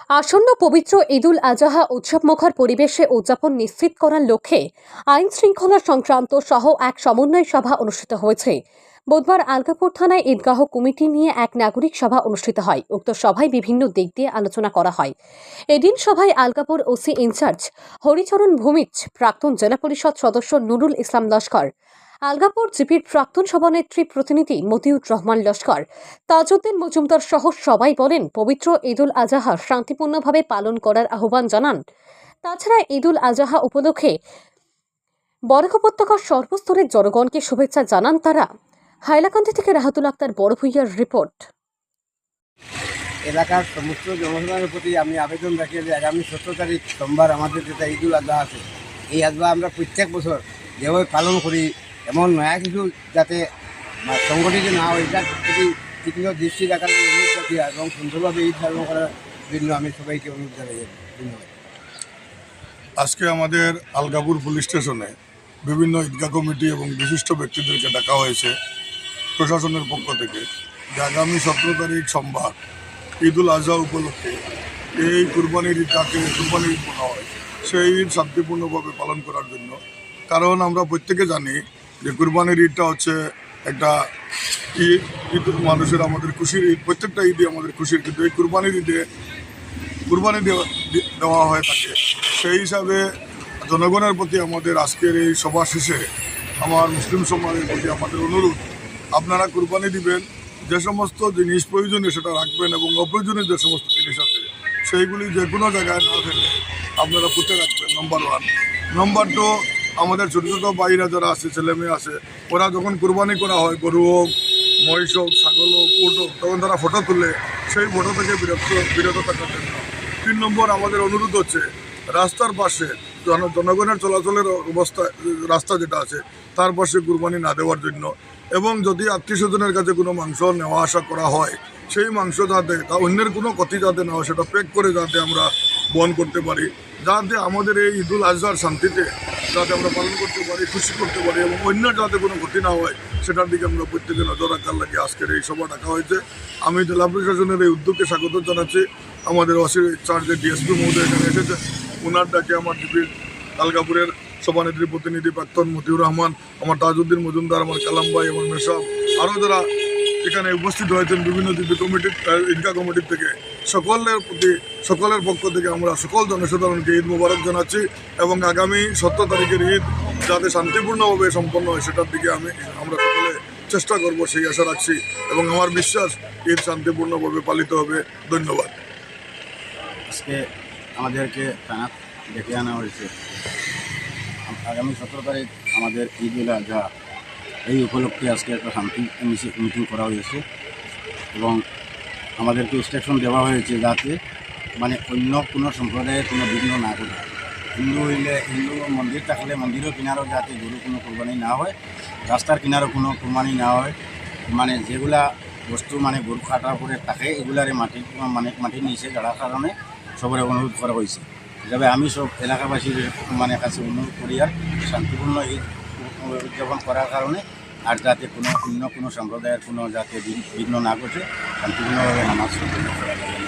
আসন্ন পবিত্র ঈদুল আজহা উৎসবমুখর পরিবেশে উদযাপন নিশ্চিত করার লক্ষ্যে আইন শৃঙ্খলা সংক্রান্ত সহ এক সমন্বয় সভা অনুষ্ঠিত হয়েছে। বুধবার আলগাপুর থানায় ঈদগাহ কমিটি নিয়ে এক নাগরিক সভা অনুষ্ঠিত হয়। উক্ত সভায় বিভিন্ন দিক দিয়ে আলোচনা করা হয়। এদিন সভায় আলগাপুর ওসি ইনচার্জ হরিচরণ ভূমিজ, প্রাক্তন জেলা পরিষদ সদস্য নুরুল ইসলাম লস্কর, আলগাপুর জিপির প্রাক্তন সভানেত্রী প্রতিনিধি মতিউর রহমান লস্কর, তাজউদ্দিন মজুমদার সহ সবাই বলেন পবিত্র ঈদুল আজহা শান্তিপূর্ণভাবে পালন করার আহ্বান জানান। তাছাড়া ঈদুল আজহা উপলক্ষে বরাক উপত্যকার সর্বস্তরের জনগণকে শুভেচ্ছা জানান তারা। হাইলাকান্দি থেকে রাহাতুল আক্তার বড় ভূঁইয়ার রিপোর্ট। এলাকার সমস্ত জনসাধারণের প্রতি আমি আবেদন রাখি যে আগামী 17 তারিখ সোমবার আমাদের যেটা ঈদুল আজহা আছে, এই আজহা আমরা প্রত্যেক বছর যেভাবে পালন করি এমন নয়া কিছু যাতে সংগঠিত না হয় এটার প্রতি তীক্ষ্ণ দৃষ্টি রাখার অনুরোধ রাখি এবং সুন্দরভাবে ঈদ পালন করার জন্য আমি সবাইকে অনুরোধ জানাই। ধন্যবাদ। আজকে আমাদের আলগাপুর পুলিশ স্টেশনে বিভিন্ন ঈদগাহ কমিটি এবং বিশিষ্ট ব্যক্তিদেরকে ডাকা হয়েছে প্রশাসনের পক্ষ থেকে যে আগামী 17 তারিখ সোমবার ঈদুল আজহা উপলক্ষে এই কুরবানির ঈদটাকে কুরবানির ঈদ বলা হয়, সেই ঈদ শান্তিপূর্ণভাবে পালন করার জন্য। কারণ আমরা প্রত্যেকে জানি যে কুরবানির ঈদটা হচ্ছে একটা ঈদ মানুষের আমাদের খুশির ঈদ। প্রত্যেকটা ঈদই আমাদের খুশির, কিন্তু এই কুরবানির ঈদে কুরবানি দেওয়া হয় থাকে। সেই হিসাবে জনগণের প্রতি আমাদের আজকের এই সভা শেষে আমার মুসলিম সমাজের প্রতি আমাদের অনুরোধ, আপনারা কুরবানি দিবেন, যে সমস্ত জিনিস প্রয়োজনীয় সেটা রাখবেন এবং অপ্রয়োজনীয় যে সমস্ত জিনিস আছে সেইগুলি যে কোনো জায়গায় না ফেলে আপনারা পুঁতে রাখবেন, নম্বর 1। নম্বর 2, আমাদের ছোটো ছোটো ভাইরা যারা আছে, ছেলে মেয়ে আছে, ওরা যখন কুরবানি করা হয়, গরু হোক, মহিষ হোক, ছাগল হোক, উট হোক, তখন তারা ফটো তুলে সেই ফটো থেকে বিরত থাকার জন্য। 3 নম্বর, আমাদের অনুরোধ হচ্ছে রাস্তার পাশে জনগণের চলাচলের অবস্থা, রাস্তা যেটা আছে তার পাশে কুরবানি না দেওয়ার জন্য। এবং যদি আত্মীয় স্বজনের কাছে কোনো মাংস নেওয়া আসা করা হয়, সেই মাংস যাতে তা অন্যের কোনো ক্ষতি যাতে না হয় সেটা প্যাক করে যাতে আমরা বহন করতে পারি, যাতে আমাদের এই ঈদুল আজহার শান্তিতে যাতে আমরা পালন করতে পারি, খুশি করতে পারি এবং অন্যের যাতে কোনো ক্ষতি না হয় সেটার দিকে আমরা প্রত্যেকে নজর রাখার লাগে আজকের এই সভা ডাকা হয়েছে। আমি জেলা প্রশাসনের এই উদ্যোগকে স্বাগত জানাচ্ছি। আমাদের ওসি চার্জের ডিএসপি মহোদয় এখানে এসেছে, ওনার ডাকে আমার জিপির আলগাপুরের সভানেত্রী প্রতিনিধি প্রাক্তন মতিউর রহমান, আমার তাজউদ্দিন মজুমদার, আমার কালাম ভাই, আমার মেশাব, আরও যারা এখানে উপস্থিত হয়েছেন বিভিন্ন জিপি কমিটির, ঈদগাহ কমিটির থেকে, সকলের পক্ষ থেকে আমরা সকল জনসাধারণকে ঈদ মোবারক জানাচ্ছি এবং আগামী 17 তারিখের ঈদ যাতে শান্তিপূর্ণভাবে সম্পন্ন হয় সেটার দিকে আমরা সকলে চেষ্টা করব, সেই আশা রাখছি এবং আমার বিশ্বাস ঈদ শান্তিপূর্ণভাবে পালিত হবে। ধন্যবাদ। আজকে আমাদেরকে থানা ডেকে আনা হয়েছে, আগামী 17 তারিখ আমাদের ঈদুল আজহা, এই উপলক্ষে আজকে একটা শান্তি মিটিং করা হয়েছে এবং আমাদেরকে ইনস্ট্রাকশন দেওয়া হয়েছে যাতে অন্য কোনো সম্প্রদায়ের কোনো বিঘ্ন না করে। হিন্দু মন্দির থাকলে মন্দিরের কিনারও যাতে গরু কোনো কোরবানি না হয়, রাস্তার কিনারও কোনো কোরবানি না হয়, যেগুলা বস্তু গরু কাটার পরে থাকে এগুলারে মাটির নিচে গাড়ার কারণে সবার অনুরোধ করা হয়েছে। তবে আমি সব এলাকাবাসীর কাছে অনুরোধ করি আর শান্তিপূর্ণ ঈদ উদযাপন করার কারণে, আর যাতে অন্য কোনো সম্প্রদায়ের কোনো যাতে বিঘ্ন না ঘটে, শান্তিপূর্ণভাবে নামাজ করা যাবে।